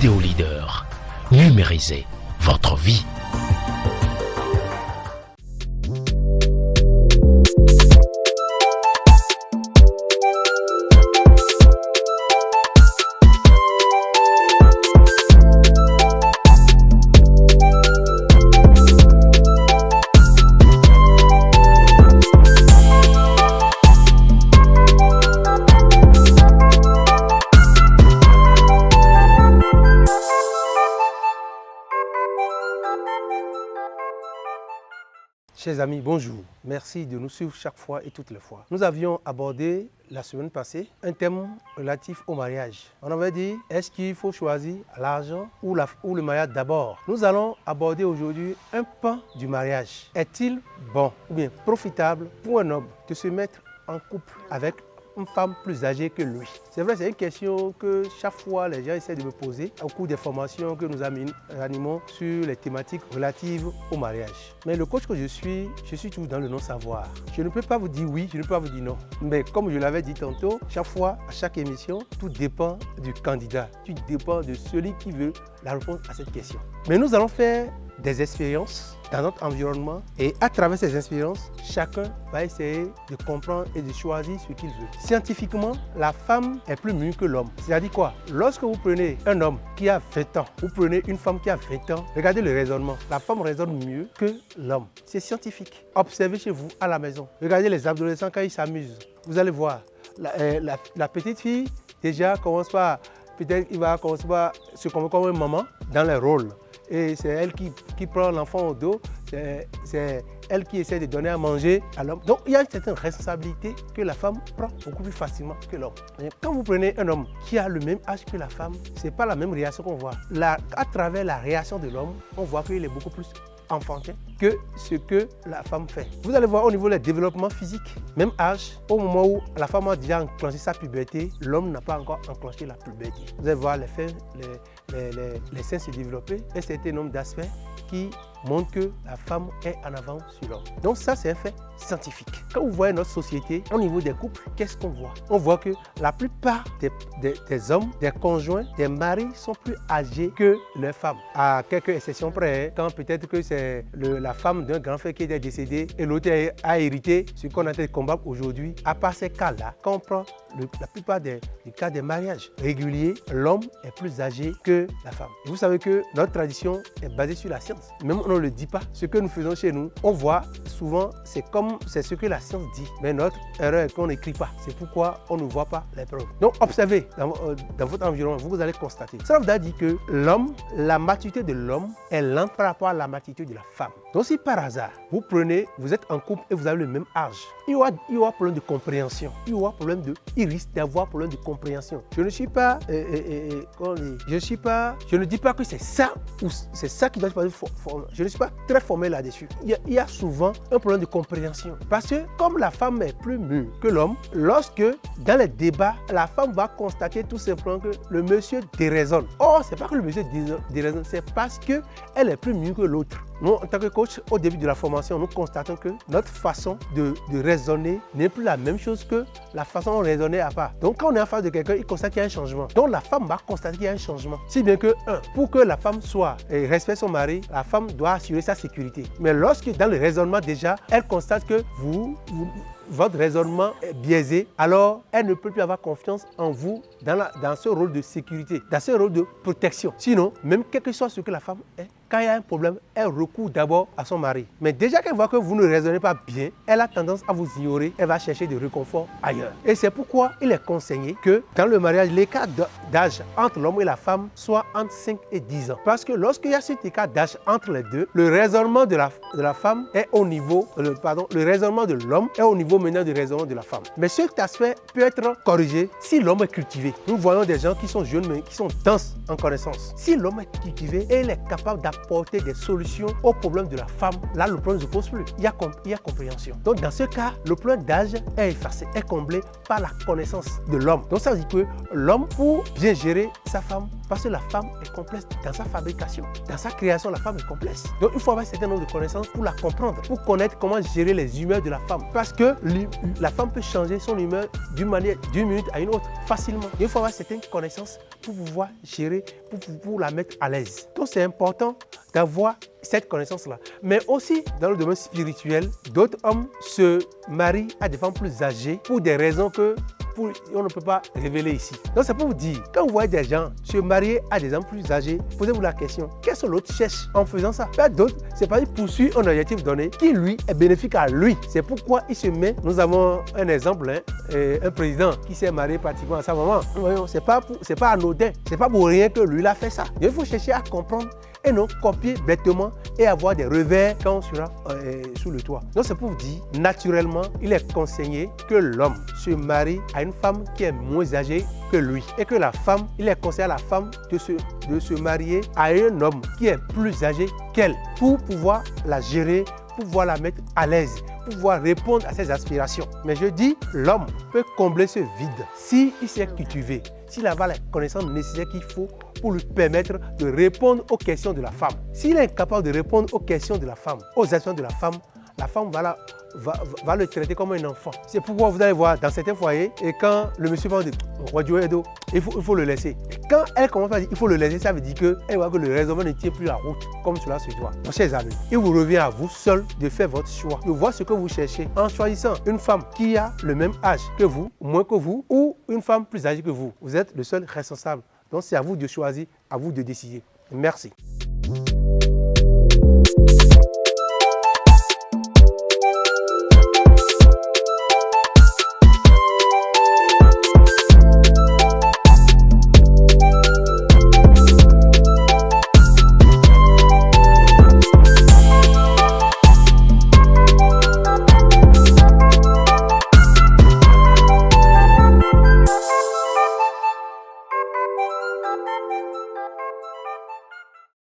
Vidéo Leader. Numérisez votre vie. Chers amis, bonjour. Merci de nous suivre chaque fois et toutes les fois. Nous avions abordé la semaine passée un thème relatif au mariage. On avait dit, est-ce qu'il faut choisir l'argent ou le mariage d'abord? Nous allons aborder aujourd'hui un pan du mariage. Est-il bon ou bien profitable pour un homme de se mettre en couple avec une femme plus âgée que lui? C'est vrai, c'est une question que chaque fois les gens essaient de me poser au cours des formations que nous animons sur les thématiques relatives au mariage. Mais le coach que je suis toujours dans le non-savoir. Je ne peux pas vous dire oui, je ne peux pas vous dire non. Mais comme je l'avais dit tantôt, chaque fois, à chaque émission, tout dépend du candidat. Tout dépend de celui qui veut la réponse à cette question. Mais nous allons faire des expériences dans notre environnement et à travers ces expériences, chacun va essayer de comprendre et de choisir ce qu'il veut. Scientifiquement, la femme est plus mûre que l'homme. C'est-à-dire quoi? Lorsque vous prenez un homme qui a 20 ans, vous prenez une femme qui a 20 ans, regardez le raisonnement. La femme raisonne mieux que l'homme. C'est scientifique. Observez chez vous à la maison. Regardez les adolescents quand ils s'amusent. Vous allez voir, la petite fille déjà commence par, peut-être il va commencer par se comporter comme une maman dans les rôles. Et c'est elle qui prend l'enfant au dos, c'est elle qui essaie de donner à manger à l'homme. Donc il y a une certaine responsabilité que la femme prend beaucoup plus facilement que l'homme. Quand vous prenez un homme qui a le même âge que la femme, ce n'est pas la même réaction qu'on voit. À travers la réaction de l'homme, on voit qu'il est beaucoup plus enfantin que ce que la femme fait. Vous allez voir au niveau du développement physique, même âge, au moment où la femme a déjà enclenché sa puberté, l'homme n'a pas encore enclenché la puberté. Vous allez voir les seins se développer, un certain nombre d'aspects qui montrent que la femme est en avance sur l'homme. Donc ça, c'est un fait scientifique. Quand vous voyez notre société, au niveau des couples, qu'est-ce qu'on voit? On voit que la plupart des hommes, des conjoints, des maris sont plus âgés que les femmes. À quelques exceptions près, quand peut-être que c'est la femme d'un grand frère qui est décédé et l'autre a hérité ce qu'on a en train de combattre aujourd'hui. À part ces cas-là, quand on prend la plupart des cas des mariages réguliers, l'homme est plus âgé que la femme. Et vous savez que notre tradition est basée sur la science. Même on ne le dit pas. Ce que nous faisons chez nous, on voit souvent, c'est ce que la science dit. Mais notre erreur est qu'on n'écrit pas. C'est pourquoi on ne voit pas les preuves. Donc observez dans votre environnement, vous allez constater. Ça veut dire que l'homme, la maturité de l'homme est lente par rapport à la maturité de la femme. Donc si par hasard, vous êtes en couple et vous avez le même âge, il y aura problème de compréhension. Il risque d'avoir problème de compréhension. Je ne suis pas, je ne dis pas que c'est ça ou c'est ça qui doit se passer. Je ne suis pas très formé là-dessus. Il y a souvent un problème de compréhension. Parce que comme la femme est plus mûre que l'homme, lorsque dans les débats, la femme va constater tout simplement que le monsieur déraisonne. Or, ce n'est pas que le monsieur déraisonne, c'est parce qu'elle est plus mûre que l'autre. Nous, en tant que coach, au début de la formation, nous constatons que notre façon de raisonner n'est plus la même chose que la façon de raisonner à part. Donc, quand on est en face de quelqu'un, il constate qu'il y a un changement. Donc, la femme va constater qu'il y a un changement. Si bien que, pour que la femme respecte son mari, la femme doit assurer sa sécurité. Mais lorsque, dans le raisonnement déjà, elle constate que votre raisonnement est biaisé, alors elle ne peut plus avoir confiance en vous dans ce rôle de sécurité, dans ce rôle de protection. Sinon, même quel que soit ce que la femme est, quand il y a un problème, elle recourt d'abord à son mari. Mais déjà qu'elle voit que vous ne raisonnez pas bien, elle a tendance à vous ignorer, elle va chercher du réconfort ailleurs. Et c'est pourquoi il est conseillé que dans le mariage, l'écart d'âge entre l'homme et la femme soit entre 5 et 10 ans. Parce que lorsqu'il y a cet écart d'âge entre les deux, le raisonnement de la femme est au niveau, le raisonnement de l'homme est au niveau maintenant du raisonnement de la femme. Mais cet aspect peut être corrigé si l'homme est cultivé. Nous voyons des gens qui sont jeunes mais qui sont denses en connaissance. Si l'homme est cultivé et il est capable d'apporter des solutions aux problèmes de la femme, là le problème ne se pose plus. Il y a compréhension. Donc dans ce cas, le problème d'âge est effacé, est comblé par la connaissance de l'homme. Donc ça veut dire que l'homme, pour bien gérer sa femme parce que la femme est complexe dans sa fabrication. Dans sa création, la femme est complexe. Donc, il faut avoir un certain nombre de connaissances pour la comprendre, pour connaître comment gérer les humeurs de la femme. Parce que la femme peut changer son humeur d'une minute à une autre facilement. Il faut avoir certaines connaissances pour pouvoir gérer, pour la mettre à l'aise. Donc, c'est important d'avoir cette connaissance-là. Mais aussi, dans le domaine spirituel, d'autres hommes se marient à des femmes plus âgées pour des raisons on ne peut pas révéler ici. Donc c'est pour vous dire, quand vous voyez des gens se marier à des hommes plus âgés, posez-vous la question, qu'est-ce que l'autre cherche en faisant ça? Peut-être d'autres, c'est parce qu'il poursuit un objectif donné qui lui est bénéfique à lui. C'est pourquoi il se met, nous avons un exemple, un président qui s'est marié pratiquement à sa maman. C'est pas anodin, c'est pas pour rien que lui il a fait ça. Il faut chercher à comprendre et non copier bêtement et avoir des revers quand on sera sous le toit. Donc c'est pour vous dire, naturellement, il est conseillé que l'homme se marie à une femme qui est moins âgée que lui. Et que la femme, il est conseillé à la femme de se marier à un homme qui est plus âgé qu'elle pour pouvoir la gérer, pour pouvoir la mettre à l'aise, pour pouvoir répondre à ses aspirations. Mais je dis, l'homme peut combler ce vide s'il sait cultiver, s'il a les connaissances nécessaires qu'il faut pour lui permettre de répondre aux questions de la femme. S'il est incapable de répondre aux questions de la femme, aux actions de la femme va le traiter comme un enfant. C'est pourquoi vous allez voir dans certains foyers, et quand le monsieur va dire il faut le laisser. Et quand elle commence à dire il faut le laisser, ça veut dire qu'elle voit que le raisonnement ne tient plus la route comme cela se doit. Mes chers amis, il vous revient à vous seul de faire votre choix, de voir ce que vous cherchez en choisissant une femme qui a le même âge que vous, moins que vous, ou une femme plus âgée que vous. Vous êtes le seul responsable. Donc c'est à vous de choisir, à vous de décider. Merci.